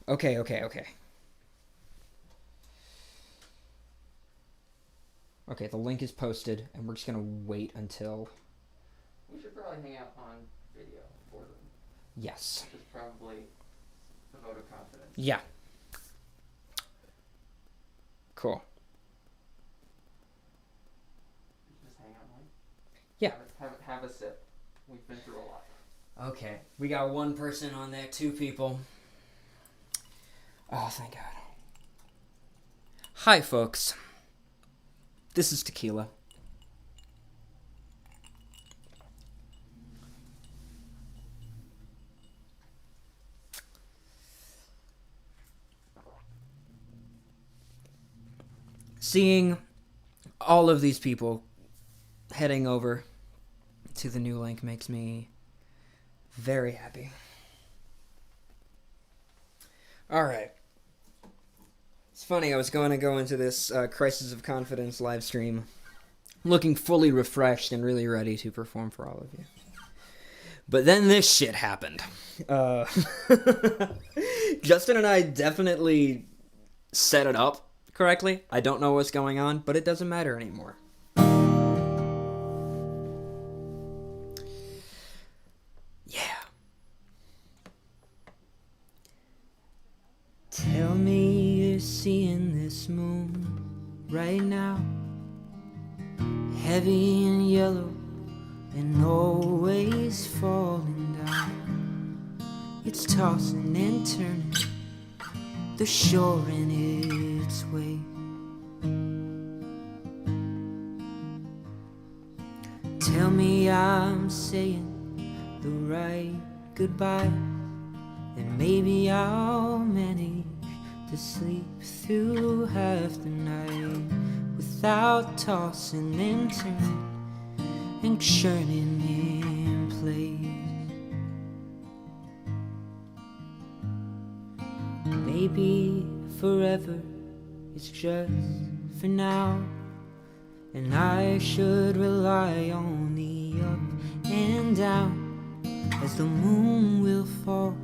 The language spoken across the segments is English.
Okay. Okay, the link is posted, and we're just gonna wait until... We should probably hang out on video for them. Yes. Which is probably a vote of confidence. Yeah. Cool. Just hang out, Mike. Yeah. Have a sip. We've been through a lot. Okay, we got one person on there, 2 people. Oh, thank God. Hi, folks. This is tequila. Seeing all of these people heading over to the new link makes me very happy. Alright. It's funny, I was going to go into this Crisis of Confidence live stream looking fully refreshed and really ready to perform for all of you. But then this shit happened. Justin and I definitely set it up correctly. I don't know what's going on, but it doesn't matter anymore. Yeah. Tell me you're seeing this moon right now, heavy and yellow and always falling down. It's tossing and turning the shore in its way. Tell me I'm saying the right goodbye, and maybe I'll manage to sleep through half the night without tossing and turning and churning in place. Maybe forever is just for now, and I should rely on the up and down. As the moon will fall,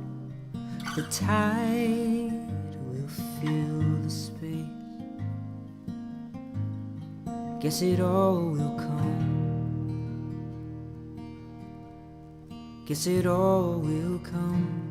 the tide will fill the space. Guess it all will come. Guess it all will come.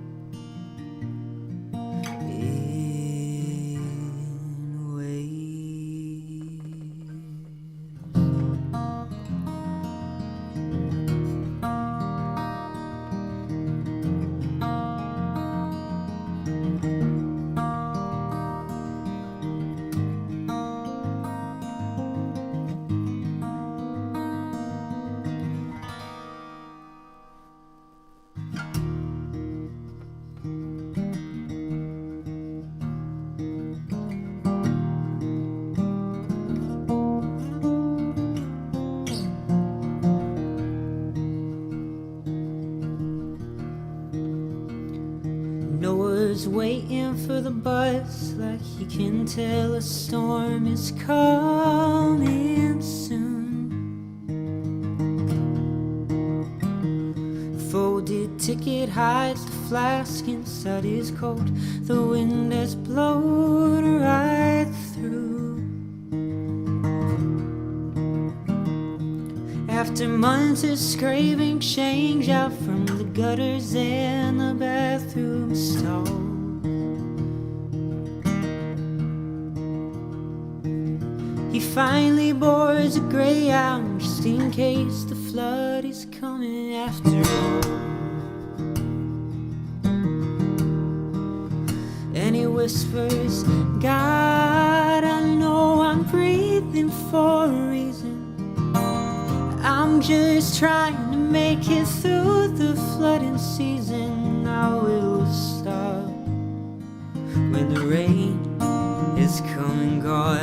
Noah's waiting for the bus, like he can tell a storm is coming soon. Folded ticket hides the flask inside his coat. The wind has blown right through. After months of scraping change out from the gutters and the bathroom stalls, he finally boards a Greyhound just in case the flood is coming after all. And he whispers, God, I know I'm breathing for a reason. I'm just trying to make it through the flooding season. I will stop when the rain is come and gone.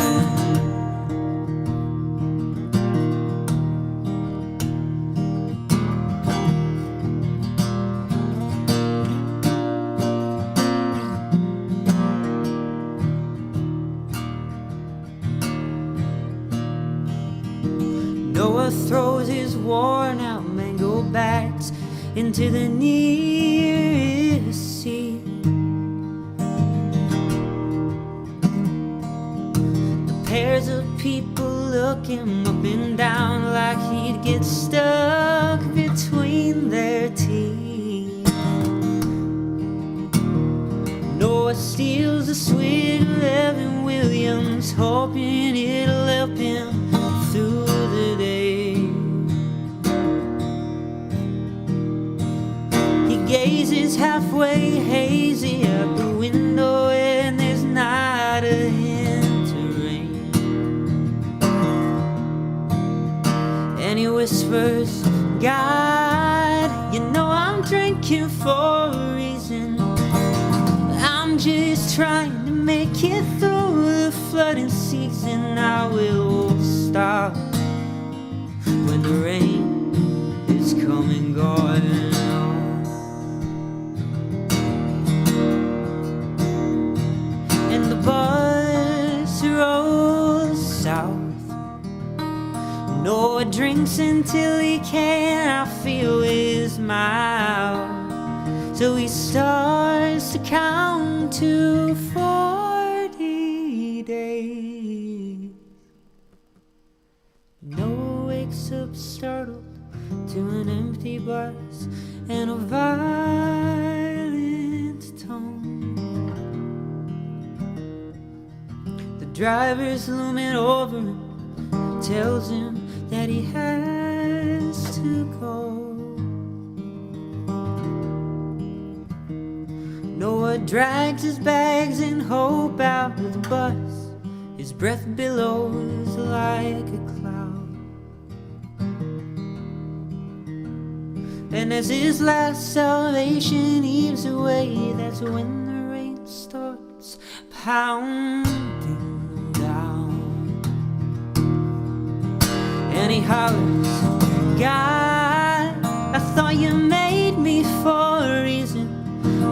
Noah throws his worn out mango bats into the nearest sea. Pairs of people looking up and down like he'd get stuck between their teeth. Noah steals a swig of Evan Williams, hoping it'll help him through the day. He gazes halfway hazy out the window and there's not a hint of rain. And he whispers, God, you know I'm drinking for a reason. I'm just trying to make it through the flooding season. I will stop when the rain is coming going on. And the bus rolls south. Noah drinks until he can't feel his mouth. So he starts to count to 40 days. Noah wakes up startled to an empty bus and a violent tone. The driver's looming over him, tells him that he has to go. Noah drags his bags and hope out of the bus. His breath billows like a cloud. And as his last salvation heaves away, that's when the rain starts pounding down. And he hollers, God, I thought you made me for a reason.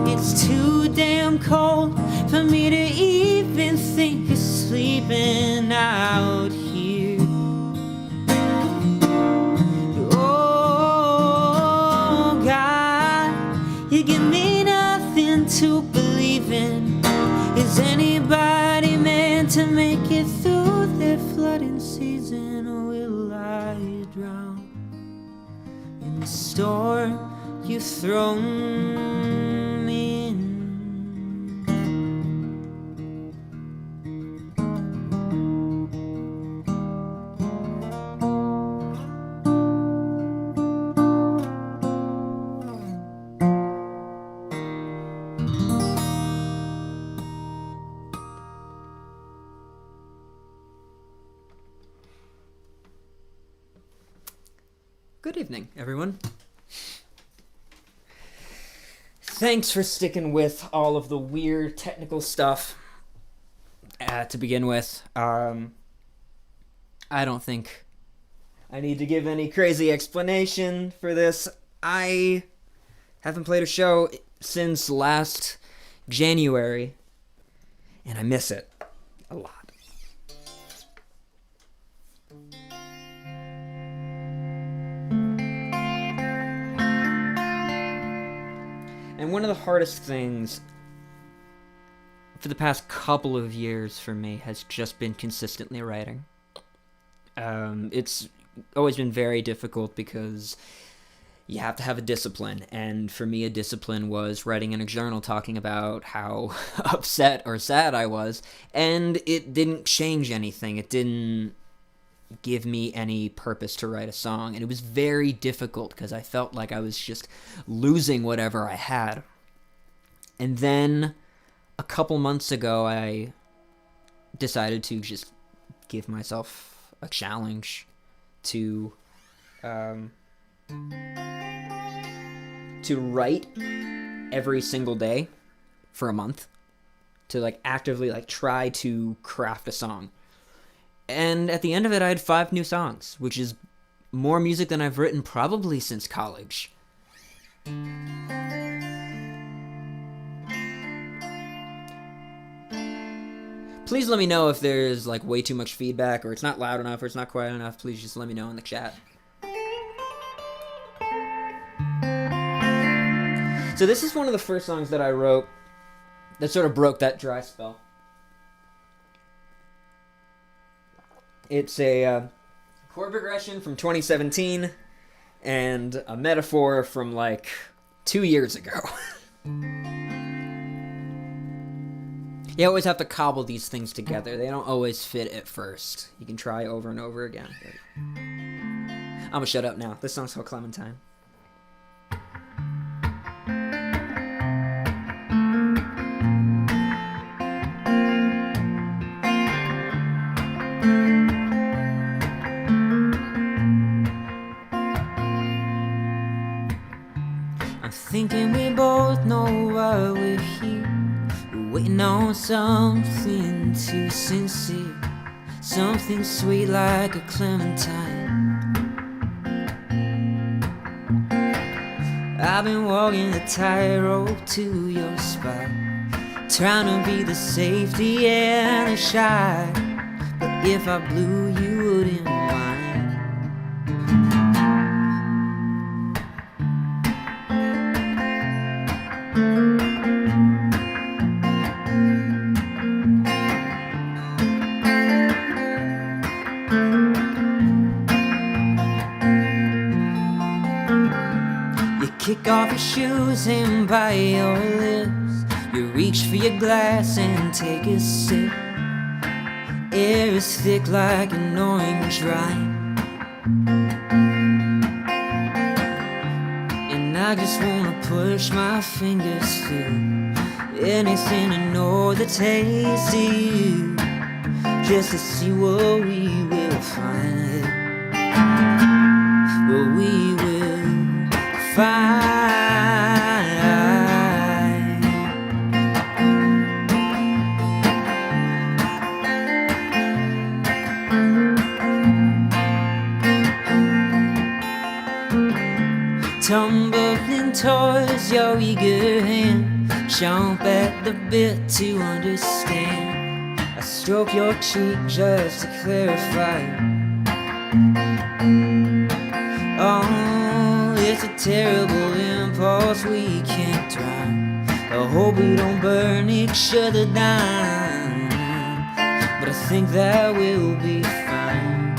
It's too damn cold for me to even think of sleeping out here. Oh, God, you give me nothing to believe in. Is anybody meant to make it through their flooding season? Or will I drown in the storm you've thrown me in? Good evening, everyone. Thanks for sticking with all of the weird technical stuff to begin with. I don't think I need to give any crazy explanation for this. I haven't played a show since last January, and I miss it a lot. And one of the hardest things for the past couple of years for me has just been consistently writing. It's always been very difficult because you have to have a discipline. And for me, a discipline was writing in a journal talking about how upset or sad I was. And it didn't change anything. It didn't give me any purpose to write a song, and it was very difficult because I felt like I was just losing whatever I had. And then a couple months ago I decided to just give myself a challenge to write every single day for a month, to actively try to craft a song. And at the end of it, I had 5 new songs, which is more music than I've written probably since college. Please let me know if there's way too much feedback, or it's not loud enough, or it's not quiet enough. Please just let me know in the chat. So this is one of the first songs that I wrote that sort of broke that dry spell. It's a chord progression from 2017 and a metaphor from like 2 years ago. You always have to cobble these things together. They don't always fit at first. You can try over and over again. I'm gonna shut up now. This song's called Clementine. I'm thinking we both know why we're here. We're waiting on something too sincere, something sweet like a clementine. I've been walking the tightrope to your spot, trying to be the safety and the shy. But if I blew, you wouldn't mind. Kick off your shoes and bite your lips. You reach for your glass and take a sip. Air is thick like an orange rind, and I just wanna push my fingers through anything to know the taste of you, just to see what we will find. What we will find. Tumbling towards your eager hand, jump at the bit to understand. I stroke your cheek just to clarify. Oh, it's a terrible impulse we can't drive. I hope we don't burn each other down, but I think that we'll be fine.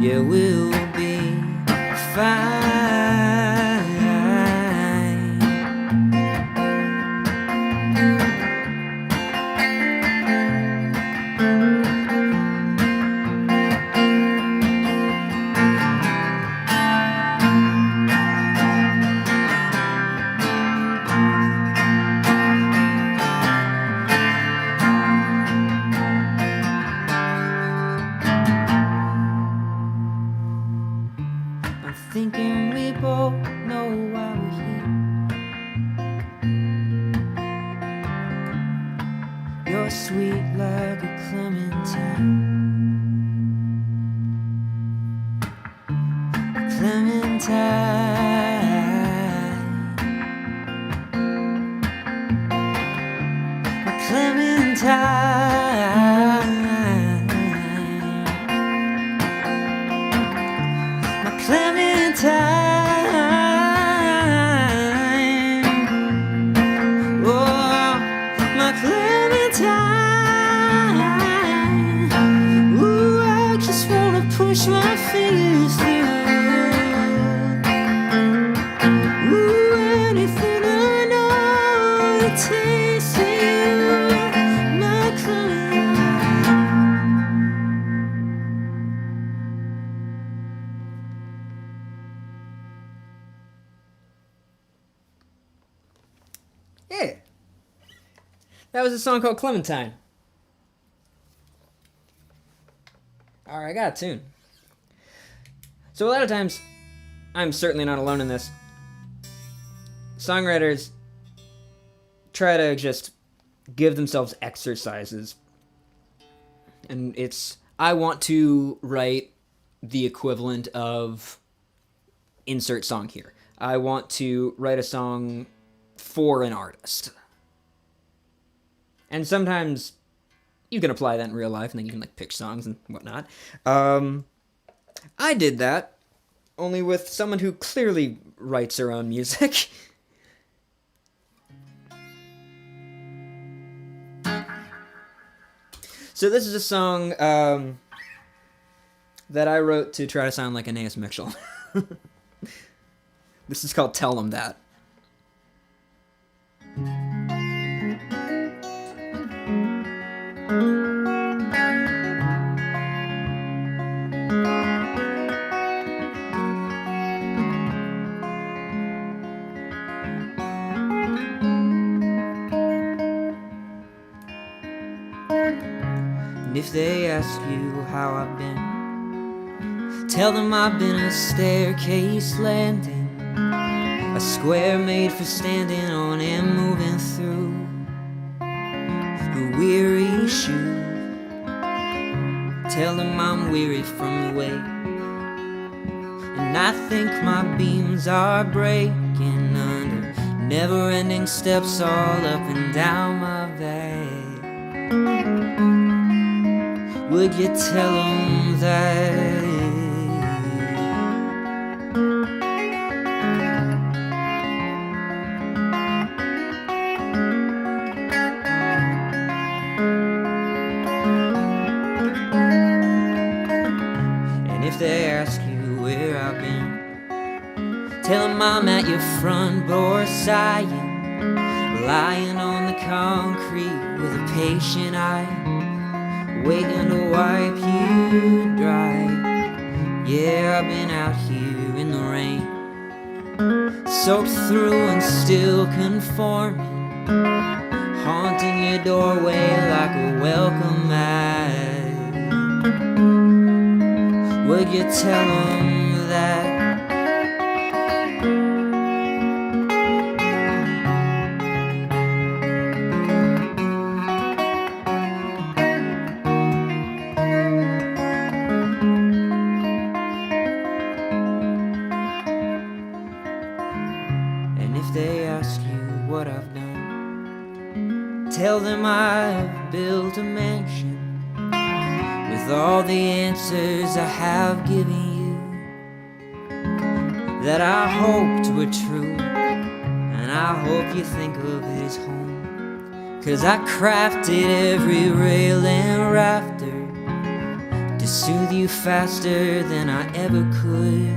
Yeah, we'll be fine. Thinking we both know why we're here. You're sweet like a clementine. A clementine. A clementine. Clementine, oh, my Clementine. Ooh, I just wanna push my fingers through. Ooh, anything I know it tastes of you, my Clementine. Yeah, that was a song called Clementine. Alright, I got a tune. So a lot of times, I'm certainly not alone in this, songwriters try to just give themselves exercises. And I want to write the equivalent of insert song here. I want to write a song for an artist. And sometimes you can apply that in real life, and then you can like pick songs and whatnot. I did that, only with someone who clearly writes her own music. So this is a song that I wrote to try to sound like Aeneas Mitchell. This is called Tell Them That. And if they ask you how I've been, tell them I've been a staircase landing, a square made for standing on and moving through the weary shoe. Tell them I'm weary from the way, and I think my beams are breaking under never-ending steps all up and down my back. Would you tell them that? And if they ask you where I've been, tell them I'm at your front door sighing, lying on the concrete with a patient eye, waiting to wipe you dry. Yeah, I've been out here in the rain, soaked through and still conforming, haunting your doorway like a welcome mat. Would you tell them that? They ask you what I've done, tell them I've built a mansion with all the answers I have given you, that I hoped were true, and I hope you think of it as home, 'cause I crafted every rail and rafter to soothe you faster than I ever could,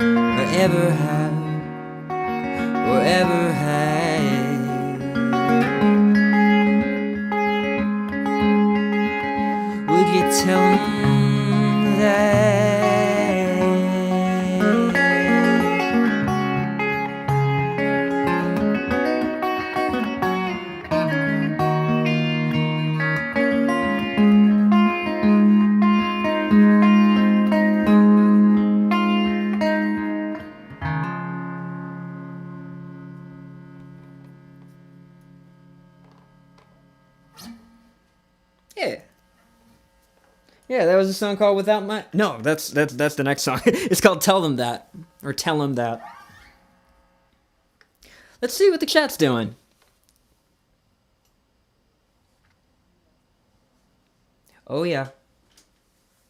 or ever have, or ever had. Would you tell them that? Yeah, that was a song called Without My... No, that's the next song. It's called Tell Them That. Or Tell Them That. Let's see what the chat's doing. Oh, yeah.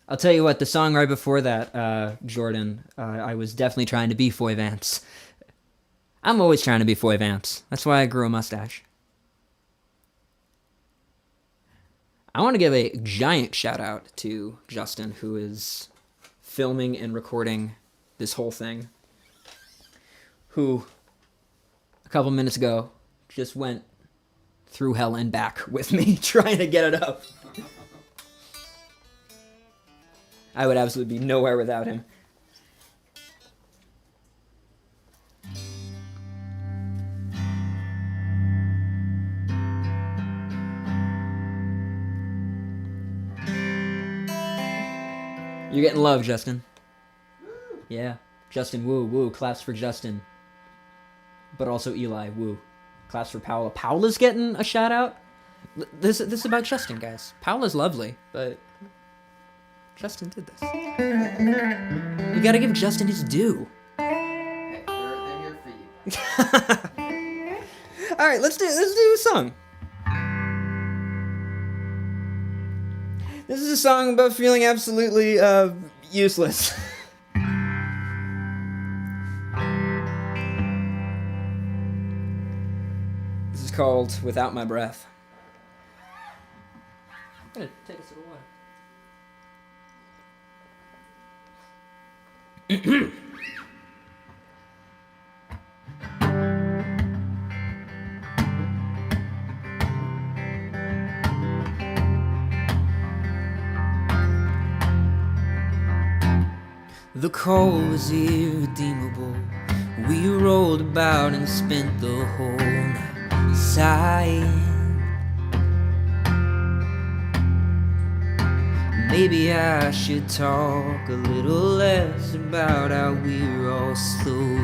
I'll tell you what, the song right before that, Jordan, I was definitely trying to be Foy Vance. I'm always trying to be Foy Vance. That's why I grew a mustache. I want to give a giant shout out to Justin, who is filming and recording this whole thing, who a couple minutes ago just went through hell and back with me trying to get it up. I would absolutely be nowhere without him. You're getting love, Justin. Woo. Yeah. Justin, woo, woo. Claps for Justin. But also Eli, woo. Claps for Paula. Paula's getting a shout out? This is about Justin, guys. Paula's lovely, but Justin did this. You gotta give Justin his due. Hey, they're here for you. Alright, let's do a song. This is a song about feeling absolutely useless. This is called Without My Breath. gonna take us a little while. The call was irredeemable. We rolled about and spent the whole night sighing. Maybe I should talk a little less about how we're all slowly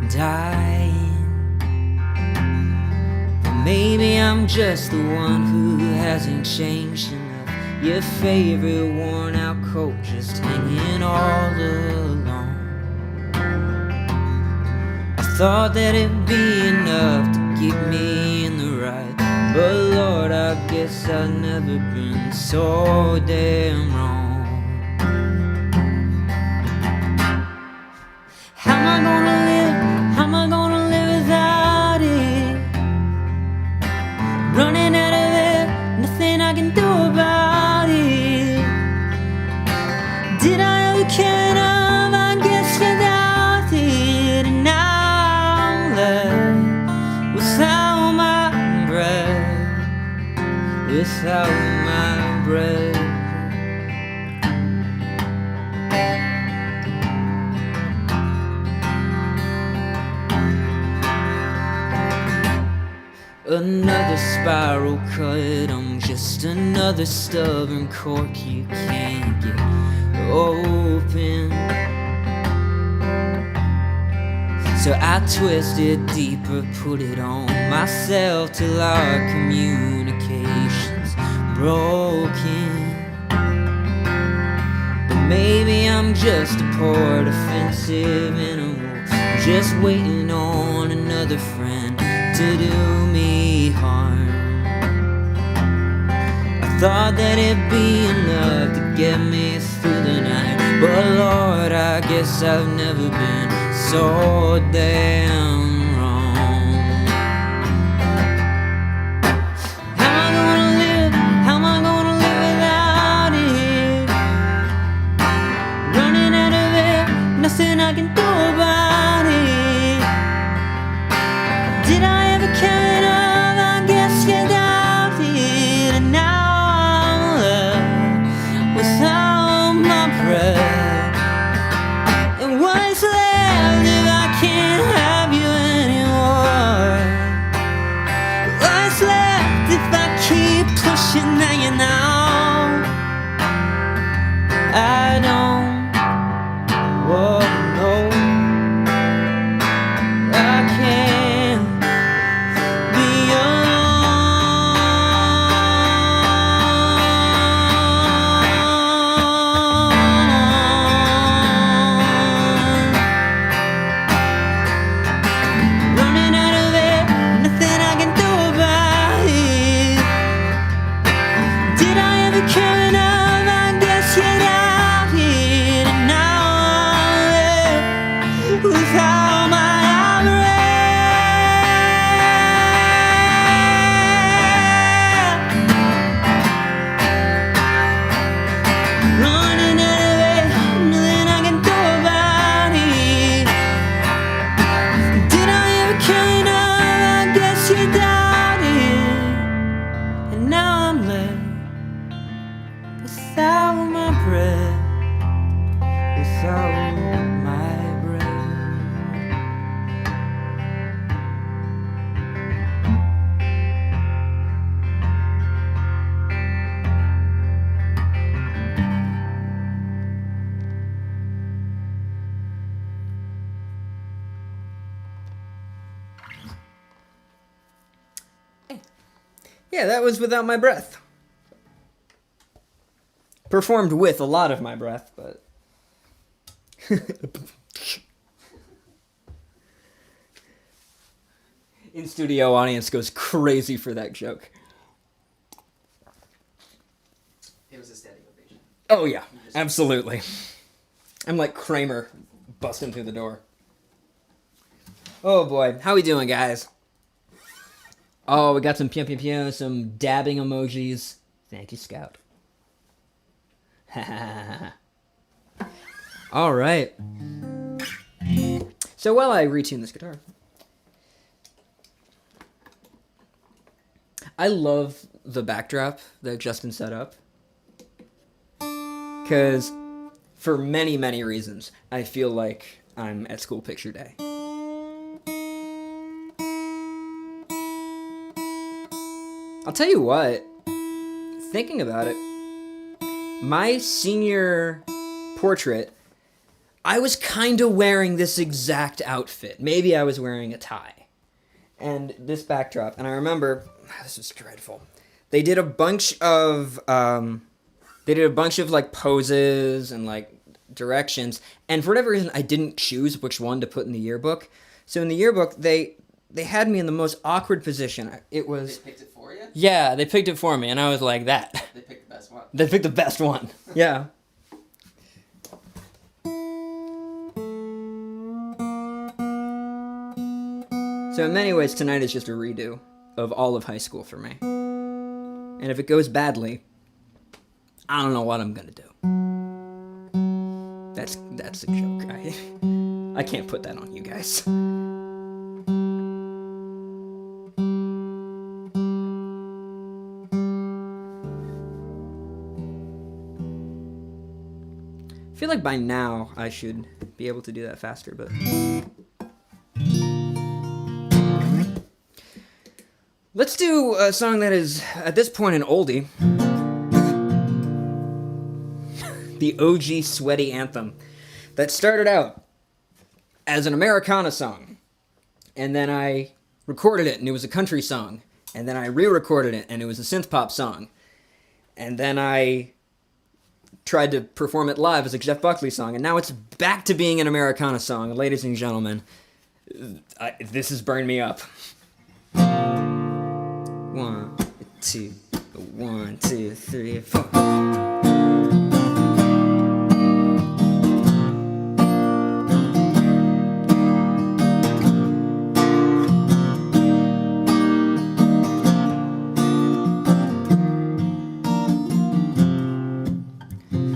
dying. But maybe I'm just the one who hasn't changed enough. Your favorite worn out coat just hanging all alone. I thought that it'd be enough to keep me in the right, but Lord, I guess I've never been so damn wrong. How am I gonna live? How am I gonna live without it? Running out of air, nothing I can do about it. Did I ever care enough? I guess without it. And now I'm left without my breath, without my breath. Another spiral cut, I'm just another stubborn cork you can't get open. So I twisted deeper, put it on myself till our communication's broken. But maybe I'm just a poor defensive animal, just waiting on another friend to do me harm. I thought that it'd be enough to get me through the night, but Lord, I guess I've never been so damn wrong. How am I gonna live? How am I gonna live without it? Running out of air, nothing I can do about it. Did I ever care enough? I guess without it. And now I'm left without my breath. And what's left if I can't have you anymore? What's left if I keep pushing that you know? I don't know. I can't be alone. Running out of air, nothing I can do about it. Did I ever care enough? I guess without it. And now I'm left without my running out of air, nothing I can do about it. Did I ever care enough? I guess you doubt it. And now I'm left without my breath, without my breath. Yeah, that was Without My Breath. Performed with a lot of my breath, but... In-studio audience goes crazy for that joke. It was a standing ovation. Oh yeah, absolutely. I'm like Kramer busting through the door. Oh boy, how we doing, guys? Oh, we got some pew pew pew, some dabbing emojis. Thank you, Scout. All right. So while I retune this guitar, I love the backdrop that Justin set up. Because for many, many reasons, I feel like I'm at school picture day. I'll tell you what, thinking about it, my senior portrait, I was kind of wearing this exact outfit. Maybe I was wearing a tie. And this backdrop, and I remember, this was dreadful. They did a bunch of like poses and like directions, and for whatever reason, I didn't choose which one to put in the yearbook. So in the yearbook, they had me in the most awkward position. It was... They picked it for you? Yeah, they picked it for me, and I was like, that. They picked the best one. They picked the best one. Yeah. So in many ways, tonight is just a redo of all of high school for me. And if it goes badly, I don't know what I'm gonna do. That's a joke. I can't put that on you guys. I feel like by now I should be able to do that faster, but... Let's do a song that is, at this point, an oldie. The OG sweaty anthem that started out as an Americana song. And then I recorded it, and it was a country song. And then I re-recorded it, and it was a synth pop song. And then I tried to perform it live as a Jeff Buckley song. And now it's back to being an Americana song. Ladies and gentlemen, this has burned me up. 1, 2, 1, 2, 3, 4.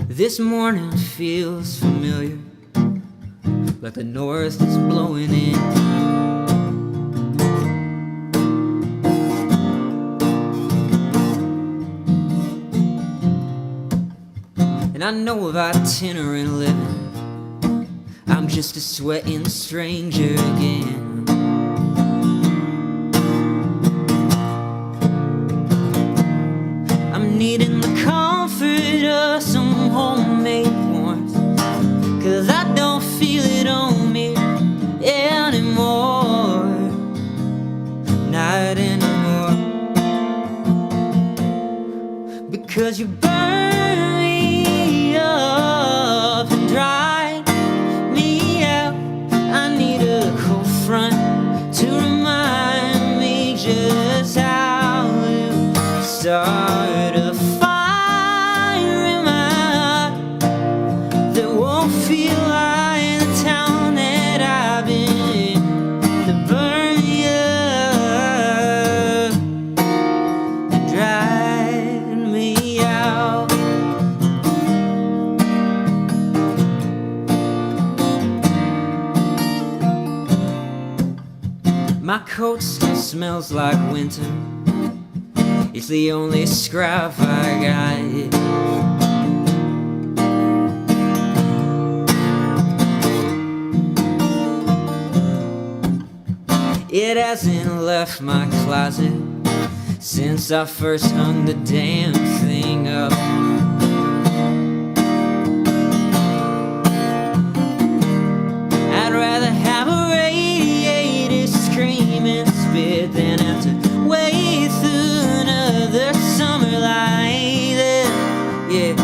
This morning feels familiar, like the north is blowing in. And I know about itinerant living, I'm just a sweating stranger again. I'm needing the comfort of some homemade warmth, 'cause I don't feel it on me anymore. Not anymore. Because you burn me up and dry me out. I need a cold front to remind me just how you start a fire in my heart that won't feel like the town that I've been in, to burn me up and drive me out. My coat still smells like winter. It's the only scrap I got. It hasn't left my closet since I first hung the damn thing up. I'd rather have a radiator scream and spit than have to wait through another summer like this. Yeah,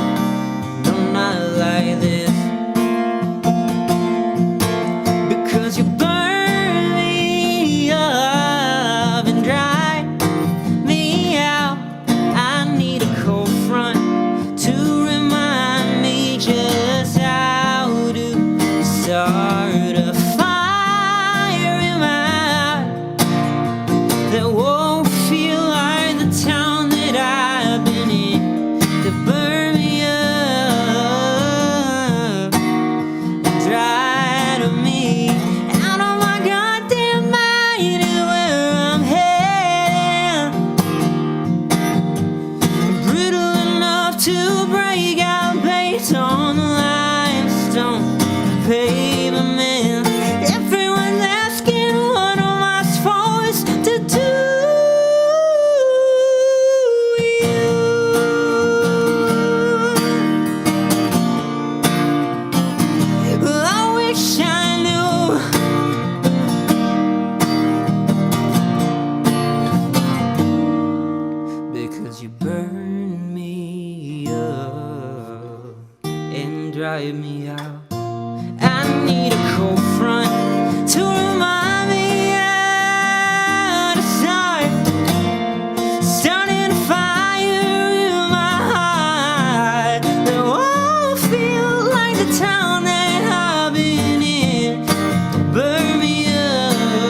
no, not like this. Because you burn me up and dry me out. I need a cold front drive me out. I need a cold front to remind me how to start. Starting a fire in my heart that won't feel like the town that I've been in. Burn me up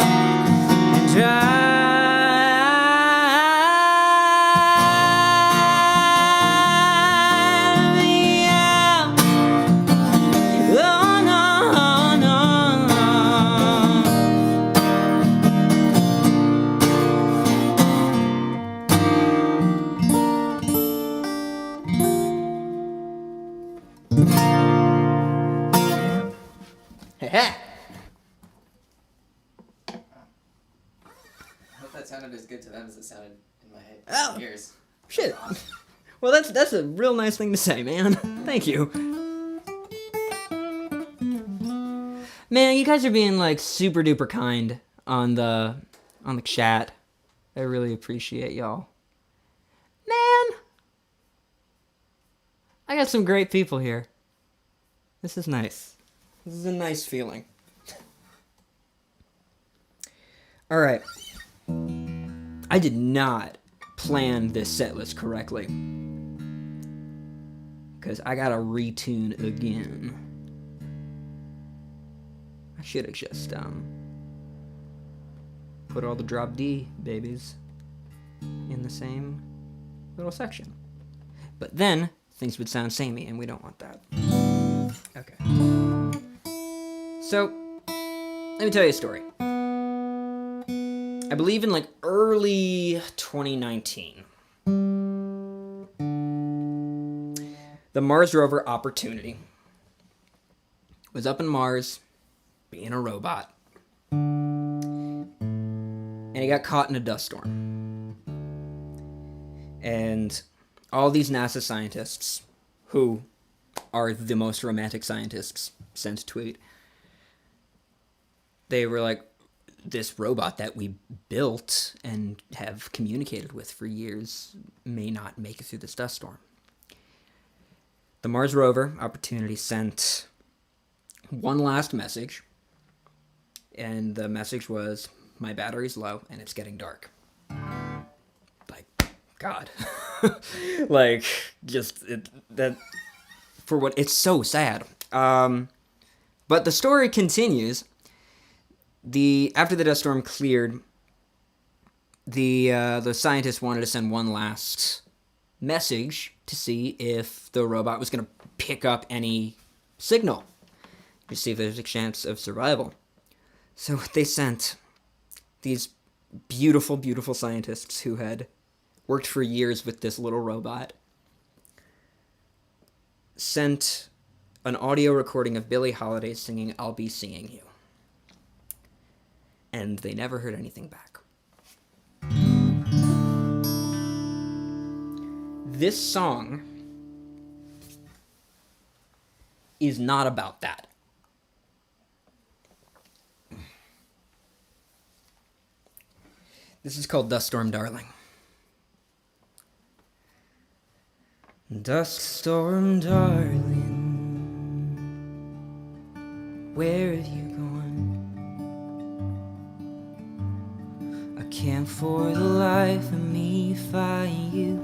and drive. I hope that sounded as good to them as it sounded in my head. Oh. Ears. Shit. Well, that's a real nice thing to say, man. Thank you. Man, you guys are being like super duper kind on the chat. I really appreciate y'all. Man, I got some great people here. This is nice. This is a nice feeling. All right. I did not plan this set list correctly, because I gotta retune again. I should have just put all the drop D babies in the same little section, but then things would sound samey, and we don't want that. Okay. So let me tell you a story. I believe in like early 2019, the Mars rover Opportunity was up in Mars being a robot, and he got caught in a dust storm. And all these NASA scientists, who are the most romantic scientists sent tweet, they were like, this robot that we built and have communicated with for years may not make it through this dust storm. The Mars rover Opportunity sent one last message, and the message was, my battery's low and it's getting dark. Like, God. Like, just, for what, it's so sad. But the story continues. After the dust storm cleared, the scientists wanted to send one last message to see if the robot was going to pick up any signal, to see if there's a chance of survival. So they sent these beautiful, beautiful scientists who had worked for years with this little robot, sent an audio recording of Billie Holiday singing "I'll Be Seeing You." And they never heard anything back. This song is not about that. This is called Dust Storm Darling. Dust storm darling, where have you gone? I can't for the life of me find you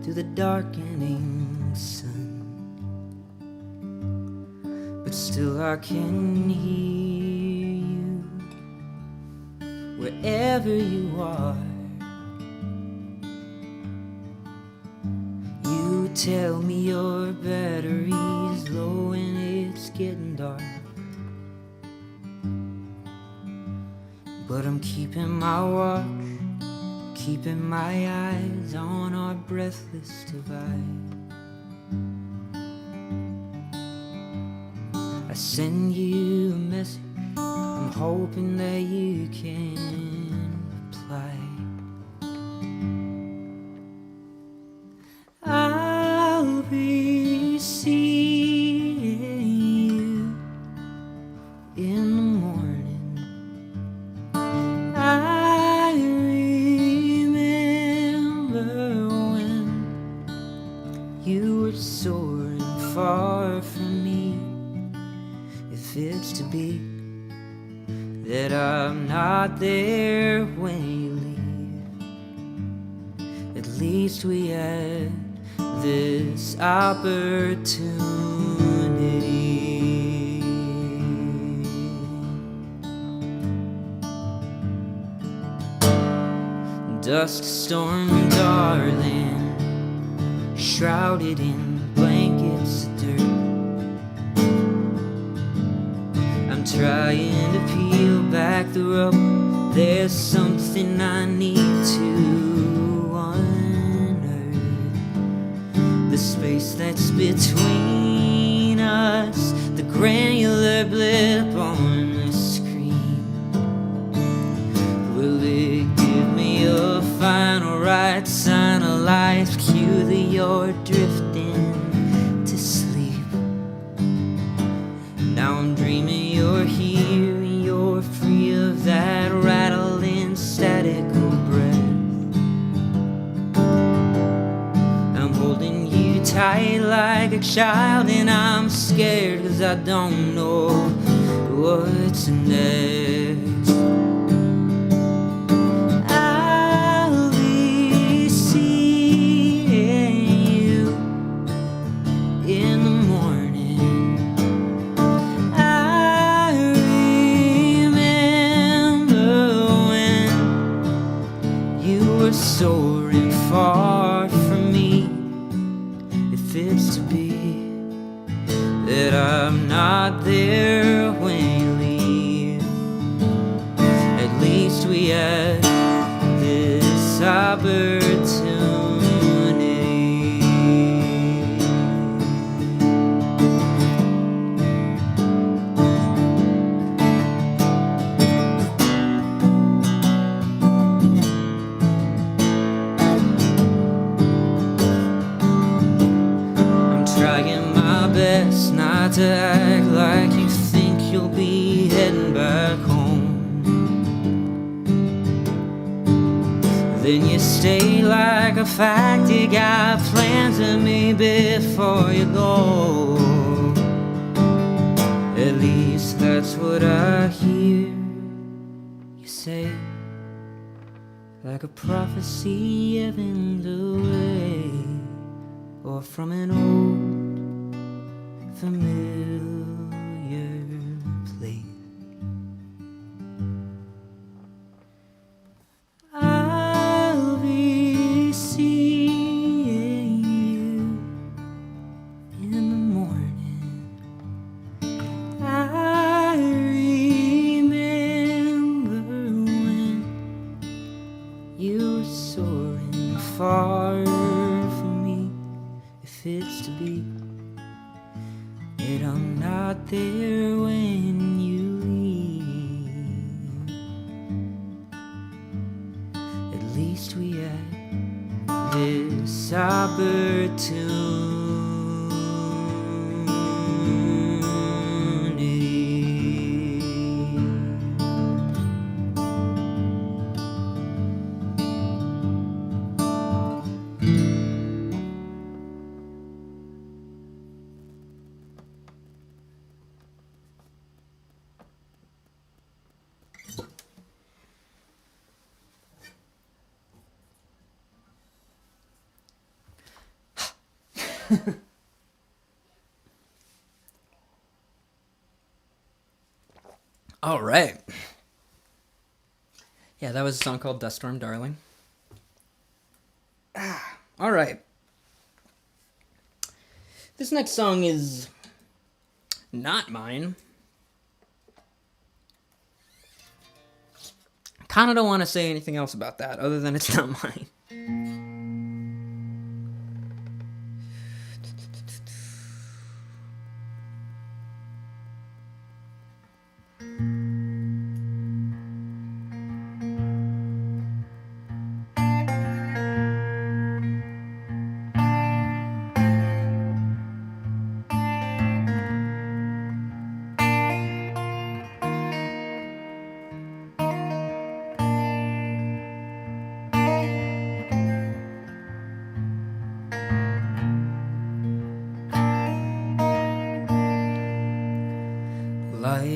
through the darkening sun, but still I can hear you wherever you are. You tell me your battery's low and it's getting dark, but I'm keeping my watch, keeping my eyes on our breathless divide. I send you a message, I'm hoping that you can reply. I'll be seeing you in the morning. I remember when you were soaring be that I'm not there when you leave. At least we had this opportunity. Dust storm, darling, shrouded in blankets of dirt. I'm trying to peel back the rope. There's something I need to unearth. The space that's between us, the granular blip on the screen. Will it give me a final right sign of life? Cue that you're drifting to sleep. Now I'm dreaming you're here and you're free of that rattling statical breath. I'm holding you tight like a child and I'm scared 'cause I don't know what's next. I'll be seeing you in the morning. I remember when you were soaring far from me. If it's to be that I'm not there when you leave, at least we had this opportunity. I'm trying my best not to act like you think you'll be heading back home. Then you stay like a fact, you got plans with me before you go. At least that's what I hear you say, like a prophecy ebbing away, or from an old familiar place. I'll be seeing you in the morning. I remember when you were soaring far from me. If it's to be that I'm not there when you leave, at least we had this All right. Yeah, that was a song called Dust Storm Darling. All right. This next song is not mine. Kind of don't want to say anything else about that other than it's not mine.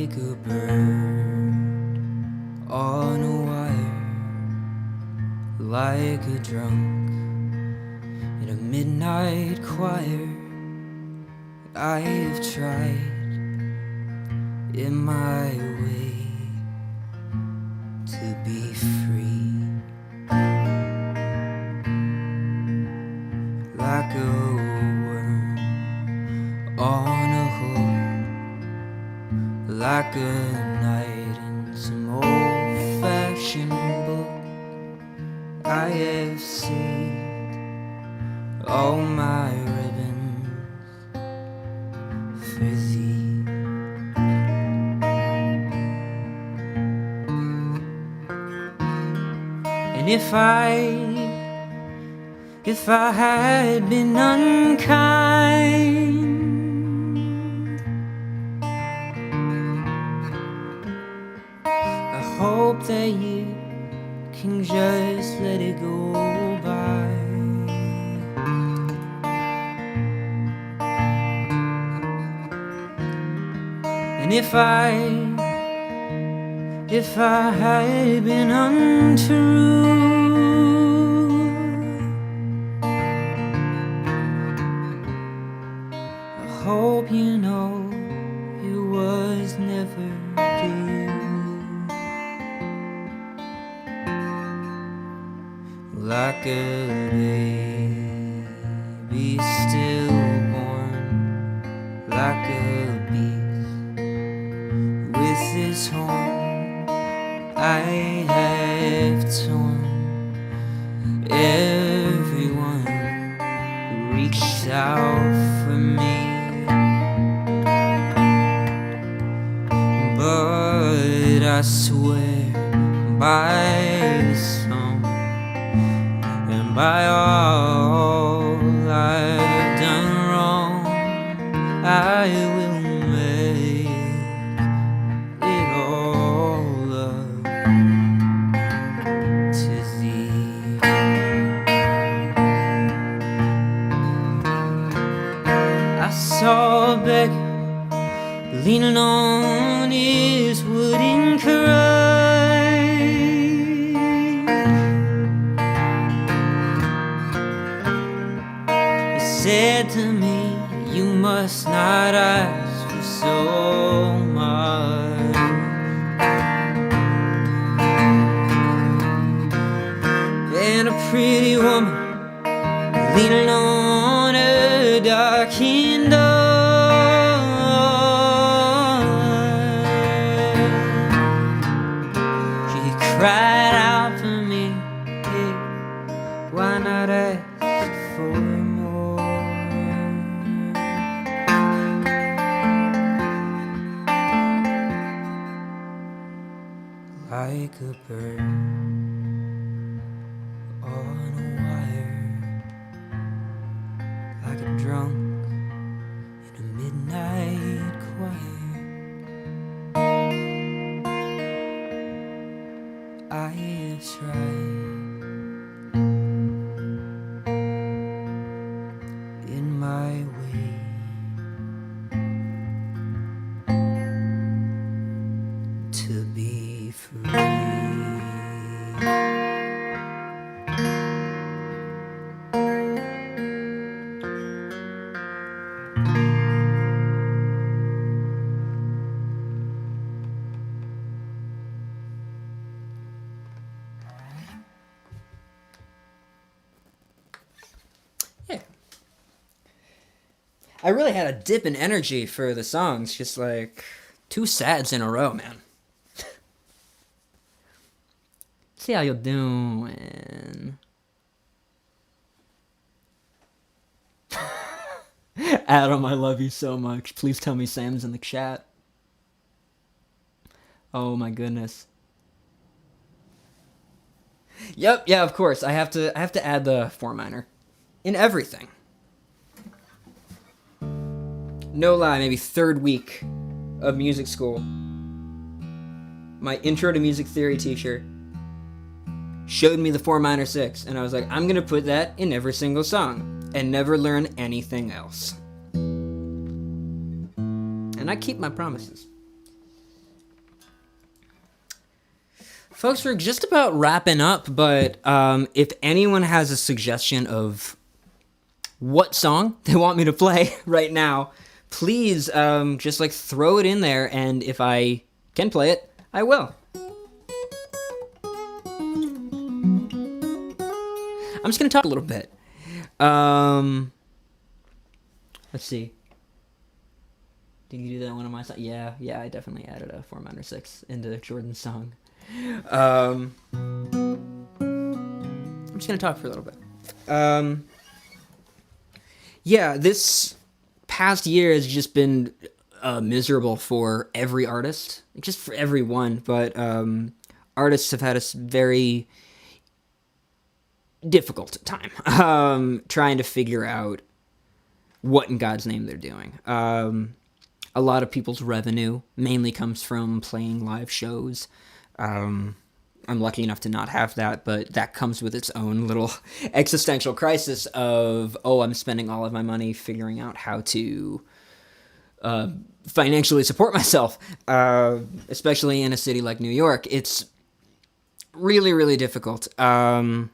like a bird on a wire, like a drunk in a midnight choir. I have tried in my way to be free, like a worm on a hook, like a night in some old-fashioned book. I have saved all my ribbons for thee. And if I had been unkind, I hope that you can just let it go by. And if I had been untrue, I hope you know it was never you. Like a baby stillborn, like a beast with his horn, I have torn everyone who reached out for me. But I swear by the song and by all I've done wrong, I will make it all up to thee. I saw a beggar leaning on his wooden crutch. He said to me, you must not ask for so much. And a pretty woman leaning on a darkened door, cried out for me, hey, why not ask for more? Like a bird on a wire, like a drunk in a midnight choir, I have tried in my way to be free. I really had a dip in energy for the songs, just like 2 sads in a row, man. See how you're doing. Adam, I love you so much. Please tell me Sam's in the chat. Oh my goodness. Yep, yeah, of course. I have to add the 4 minor in everything. No lie, maybe 3rd week of music school. My intro to music theory teacher showed me the 4 minor 6, and I was like, I'm gonna put that in every single song and never learn anything else. And I keep my promises. Folks, we're just about wrapping up, but if anyone has a suggestion of what song they want me to play right now, please just like throw it in there, and if I can play it, I will. I'm just gonna talk a little bit. Let's see. Did you do that one on my side? Yeah, I definitely added a 4 minor 6 into Jordan's song. I'm just gonna talk for a little bit. Yeah, this past year has just been miserable for every artist, just for everyone, but artists have had a very difficult time trying to figure out what in God's name they're doing. A lot of people's revenue mainly comes from playing live shows. I'm lucky enough to not have that, but that comes with its own little existential crisis of, I'm spending all of my money figuring out how to financially support myself, especially in a city like New York. It's really, really difficult. And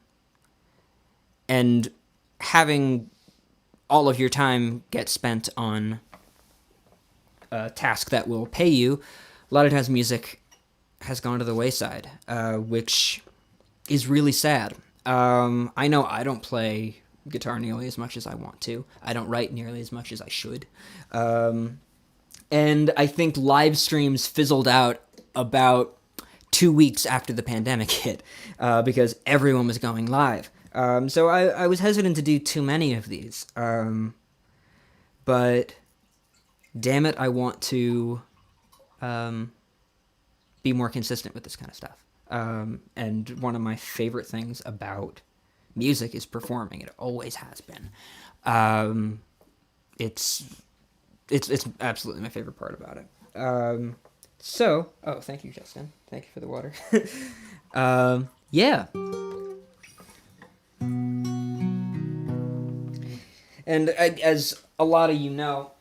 having all of your time get spent on a task that will pay you, a lot of times music has gone to the wayside, which is really sad. I know I don't play guitar nearly as much as I want to. I don't write nearly as much as I should. And I think live streams fizzled out about 2 weeks after the pandemic hit, because everyone was going live. So I was hesitant to do too many of these. But damn it, I want to be more consistent with this kind of stuff. And one of my favorite things about music is performing. It always has been. It's absolutely my favorite part about it. Thank you, Justin. Thank you for the water. Yeah. And as a lot of you know,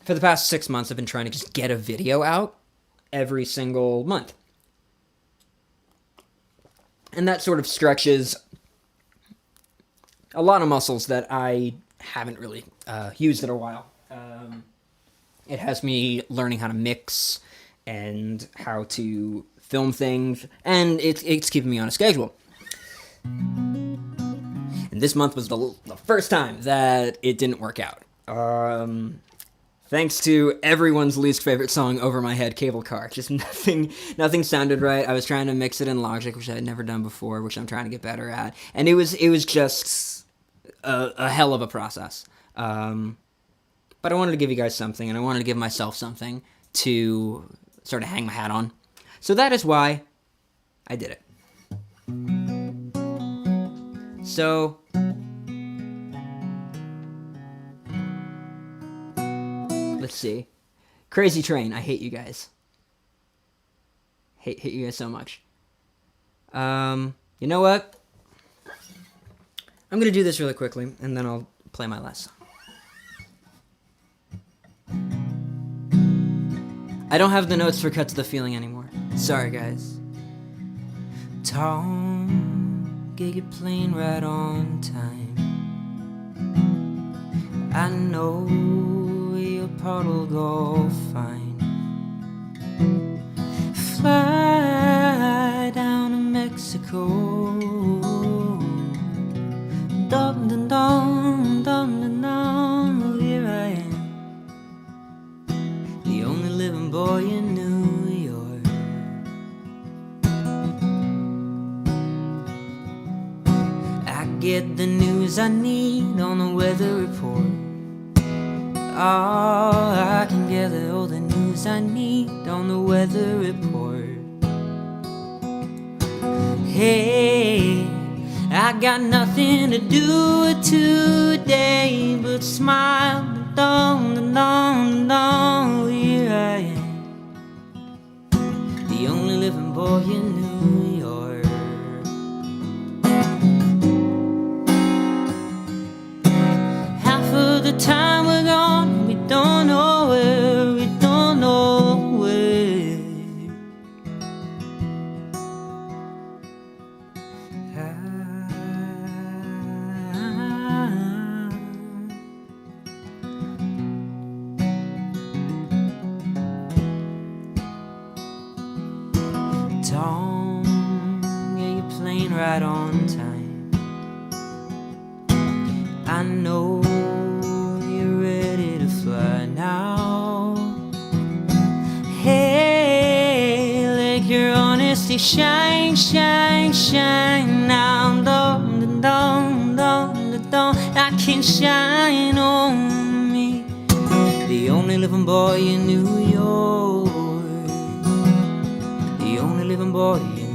for the past 6 months, I've been trying to just get a video out every single month. And that sort of stretches a lot of muscles that I haven't really used in a while. It has me learning how to mix and how to film things, and it's keeping me on a schedule. And this month was the first time that it didn't work out. Thanks to everyone's least favorite song, Over My Head, Cable Car. Just nothing sounded right. I was trying to mix it in Logic, which I had never done before, which I'm trying to get better at. And it was just a hell of a process. But I wanted to give you guys something, and I wanted to give myself something to sort of hang my hat on. So that is why I did it. So let's see. Crazy Train. I hate you guys. Hate you guys so much. You know what? I'm gonna do this really quickly, and then I'll play my last song. I don't have the notes for Cut to the Feeling anymore. Sorry, guys. Tom, get your plane right on time. I know your part will go fine. Fly down to Mexico. Dum dum dum dum dum dum. Here I am, the only living boy in New York. I get the news I need on the weather report. Oh, I can gather all the news I need on the weather report. Hey, I got nothing to do today but smile. Dum dum dum dum. Here I am, the only living boy in New York. Half of the time we're gone, we don't know where, we don't know where. right on time. I know you're ready to fly now. Hey, let your honesty shine, shine, shine now. Don't, don't, don't, don't, I can shine on me. The only living boy in New York. The only living boy in New York.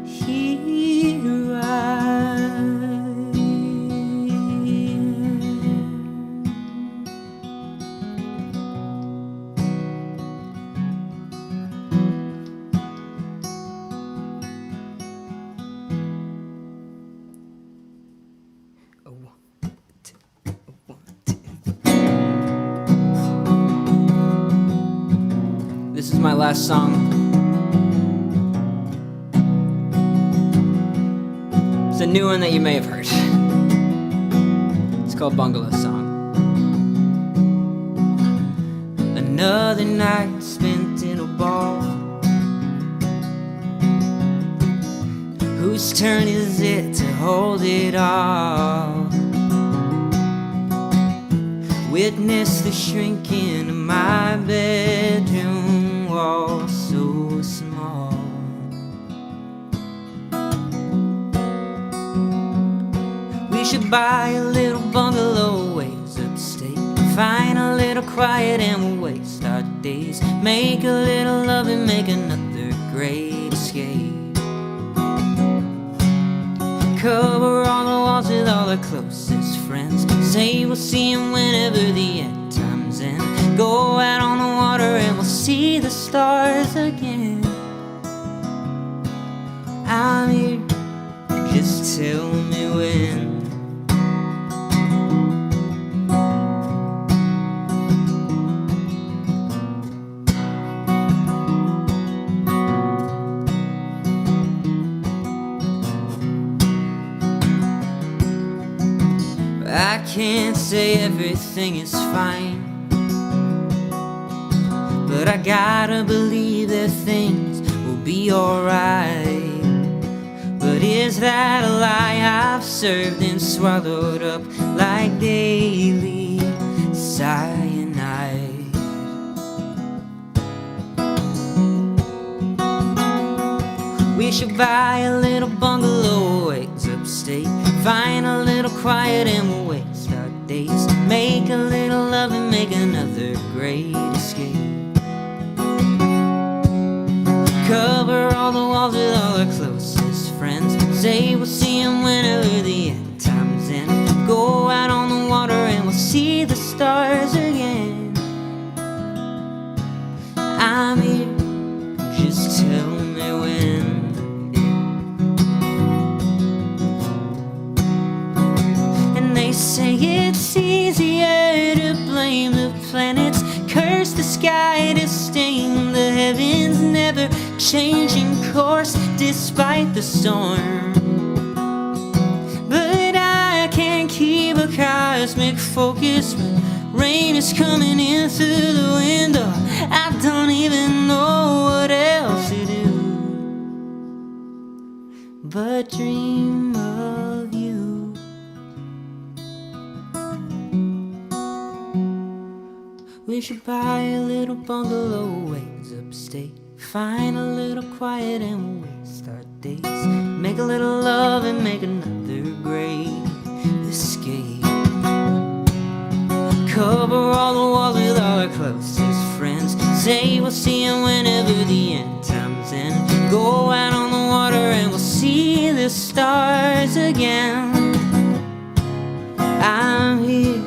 Here I am. A one, two, a one, two. This is my last song. It's a new one that you may have heard. It's called Bungalow Song. Another night spent in a bar. Whose turn is it to hold it all? Witness the shrinking of my bedroom wall, so small. We should buy a little bungalow ways upstate. Find a little quiet and we'll waste our days. Make a little love and make another great escape. Cover all the walls with all our closest friends. Say we'll see them whenever the end times end. Go out on the water and we'll see the stars again. I'm here, just tell me when. I can't say everything is fine, but I gotta believe that things will be alright. But is that a lie I've served and swallowed up like daily cyanide? We should buy a little bungalow ways upstate. Find a little quiet and we'll waste our days. Make a little love and make another great escape. Cover all the walls with all our closest friends. Say we'll see them whenever the end times end. Go out on the water and we'll see the stars again. I'm here, just tell me when. They say it's easier to blame the planets, curse the sky, disdain the heavens, never changing course despite the storm. But I can't keep a cosmic focus when rain is coming in through the window. I don't even know what else to do but dream of you. We should buy a little bungalow ways upstate. Find a little quiet and waste our days. Make a little love and make another great escape. Cover all the walls with all our closest friends. Say we'll see them whenever the end times end. Go out on the water and we'll see the stars again. I'm here,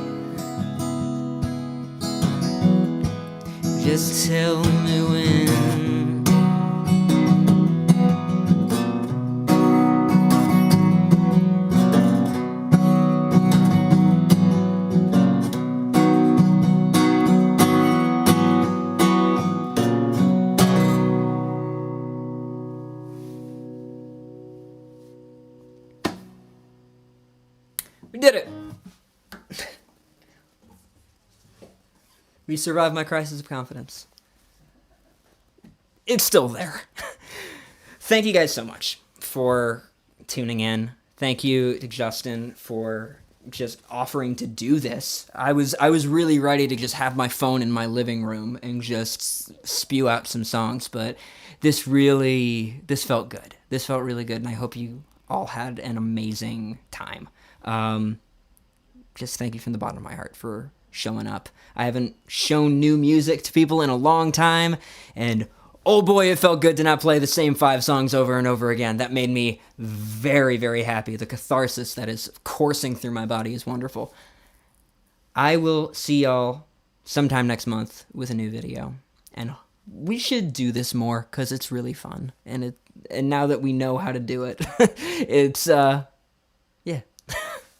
just tell me when. did it. We survived my crisis of confidence. It's still there. Thank you guys so much for tuning in. Thank you to Justin for just offering to do this. I was really ready to just have my phone in my living room and just spew out some songs, but this felt good. This felt really good, and I hope you all had an amazing time. Just thank you from the bottom of my heart for showing up. I haven't shown new music to people in a long time, and oh boy, it felt good to not play the same 5 songs over and over again. That made me very, very happy. The catharsis that is coursing through my body is wonderful. I will see y'all sometime next month with a new video, and we should do this more because it's really fun. And now that we know how to do it, it's yeah.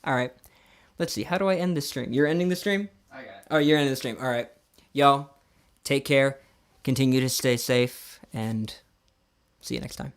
All right. Let's see. How do I end this stream? You're ending the stream? I got it. Oh, you're ending the stream. All right. Y'all, take care. Continue to stay safe, and see you next time.